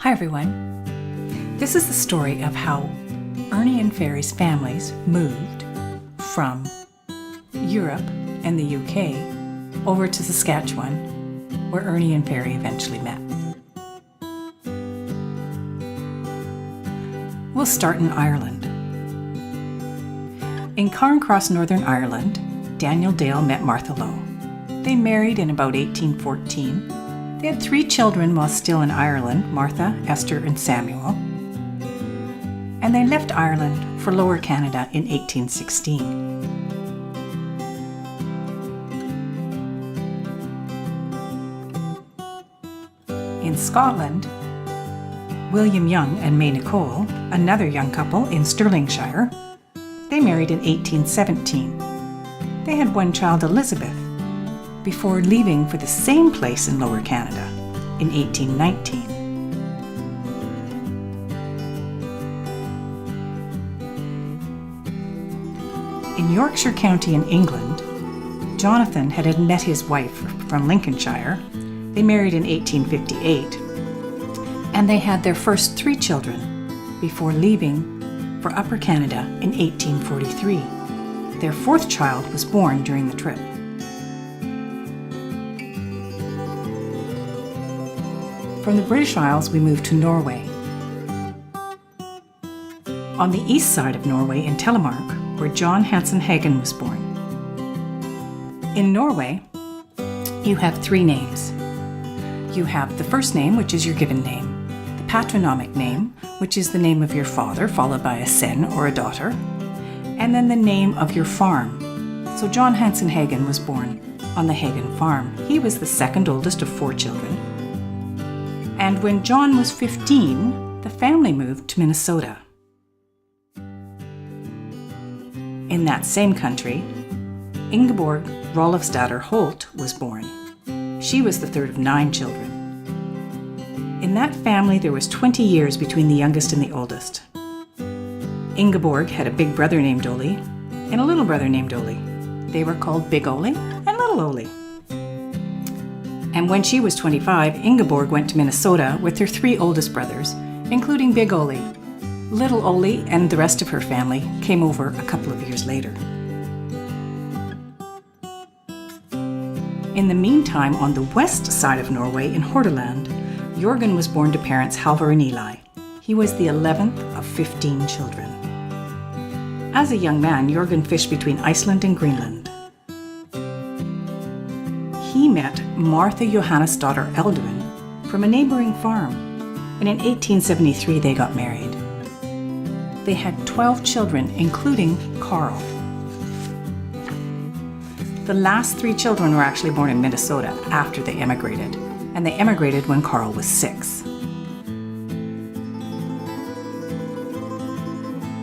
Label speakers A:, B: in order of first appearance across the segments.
A: Hi everyone. This is the story of how Ernie and Fairy's families moved from Europe and the UK over to Saskatchewan, where Ernie and Fairy eventually met. We'll start in Ireland. In Cairncross, Northern Ireland, Daniel Dale met Martha Lowe. They married in about 1814. They had 3 children while still in Ireland, Martha, Esther, and Samuel. And they left Ireland for Lower Canada in 1816. In Scotland, William Young and May Nicole, another young couple in Stirlingshire, they married in 1817. They had 1 child, Elizabeth, before leaving for the same place in Lower Canada in 1819. In Yorkshire County in England, Jonathan had met his wife from Lincolnshire. They married in 1858, and they had their first 3 children before leaving for Upper Canada in 1843. Their 4th child was born during the trip. From the British Isles, we moved to Norway. On the east side of Norway in Telemark, where John Hansen Hagen was born. In Norway, you have 3 names. You have the first name, which is your given name, the patronymic name, which is the name of your father, followed by a son or a daughter, and then the name of your farm. So John Hansen Hagen was born on the Hagen farm. He was the 2nd oldest of 4 children. And when John was 15, the family moved to Minnesota. In that same country, Ingeborg Rolfsdatter Holt was born. She was the 3rd of 9 children. In that family, there was 20 years between the youngest and the oldest. Ingeborg had a big brother named Ole and a little brother named Ole. They were called Big Ole and Little Ole. And when she was 25, Ingeborg went to Minnesota with her 3 oldest brothers, including Big Ole. Little Ole and the rest of her family came over a couple of years later. In the meantime, on the west side of Norway in Hordaland, Jorgen was born to parents Halvor and Eli. He was the 11th of 15 children. As a young man, Jorgen fished between Iceland and Greenland. He met Martha Johannesdottir Eldwin from a neighboring farm, and in 1873 they got married. They had 12 children, including Carl. The last 3 children were actually born in Minnesota after they emigrated, and they emigrated when Carl was 6.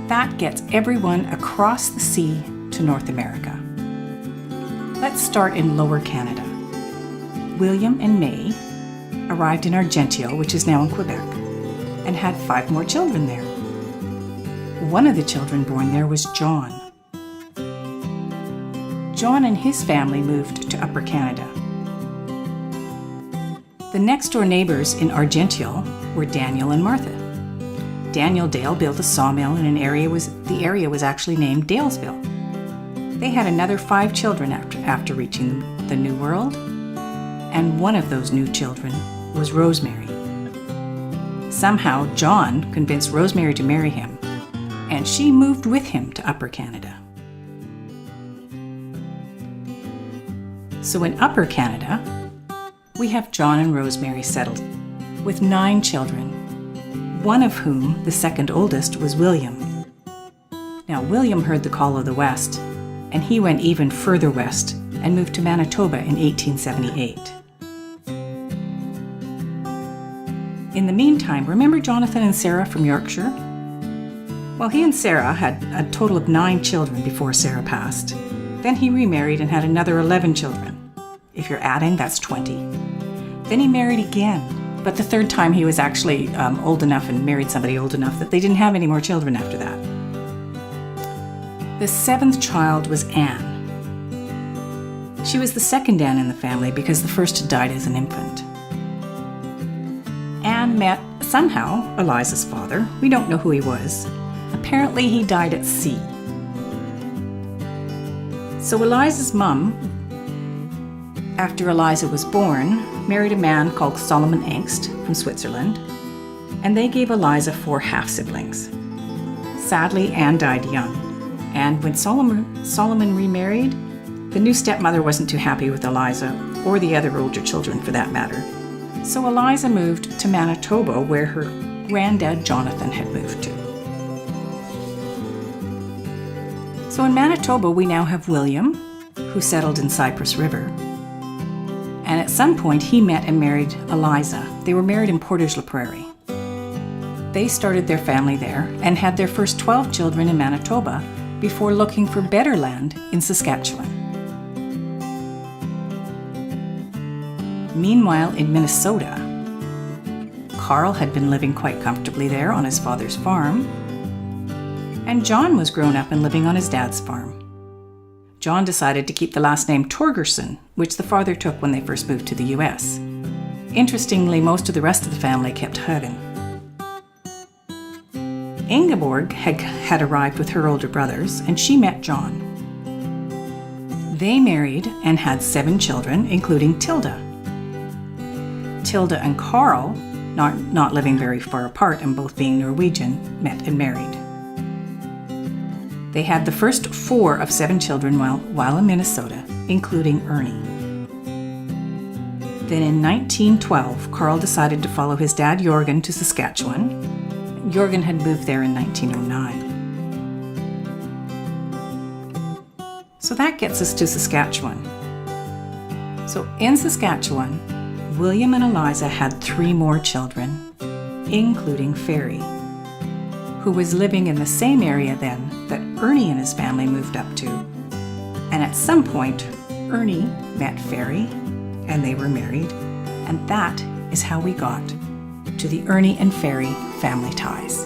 A: That gets everyone across the sea to North America. Let's start in Lower Canada. William and May arrived in Argenteuil, which is now in Quebec, and had 5 more children there. One of the children born there was John. John and his family moved to Upper Canada. The next-door neighbors in Argenteuil were Daniel and Martha. Daniel Dale built a sawmill in the area was actually named Dalesville. They had another 5 children after reaching the New World, and one of those new children was Rosemary. Somehow, John convinced Rosemary to marry him, and she moved with him to Upper Canada. So in Upper Canada, we have John and Rosemary settled with 9 children, one of whom, the 2nd oldest, was William. Now, William heard the call of the West, and he went even further west and moved to Manitoba in 1878. In the meantime, remember Jonathan and Sarah from Yorkshire? Well, he and Sarah had a total of 9 children before Sarah passed. Then he remarried and had another 11 children. If you're adding, that's 20. Then he married again, but the 3rd time he was actually old enough and married somebody old enough that they didn't have any more children after that. The 7th child was Anne. She was the 2nd Anne in the family because the first had died as an infant. Anne met somehow, Eliza's father, we don't know who he was, apparently he died at sea. So Eliza's mum, after Eliza was born, married a man called Solomon Engst from Switzerland, and they gave Eliza 4 half-siblings. Sadly, Anne died young, and when Solomon remarried, the new stepmother wasn't too happy with Eliza, or the other older children for that matter. So Eliza moved to Manitoba, where her granddad Jonathan had moved to. So in Manitoba, we now have William, who settled in Cypress River. And at some point, he met and married Eliza. They were married in Portage-la-Prairie. They started their family there and had their first 12 children in Manitoba before looking for better land in Saskatchewan. Meanwhile, in Minnesota, Carl had been living quite comfortably there on his father's farm, and John was grown up and living on his dad's farm. John decided to keep the last name Torgerson, which the father took when they first moved to the U.S. Interestingly, most of the rest of the family kept Hagen. Ingeborg had arrived with her older brothers, and she met John. They married and had 7 children, including Tilda. Tilda and Carl, not living very far apart and both being Norwegian, met and married. They had the first 4 of 7 children while in Minnesota, including Ernie. Then in 1912, Carl decided to follow his dad Jorgen to Saskatchewan. Jorgen had moved there in 1909. So that gets us to Saskatchewan. So in Saskatchewan, William and Eliza had 3 more children, including Ferry, who was living in the same area then that Ernie and his family moved up to. And at some point, Ernie met Ferry, and they were married, and that is how we got to the Ernie and Ferry family ties.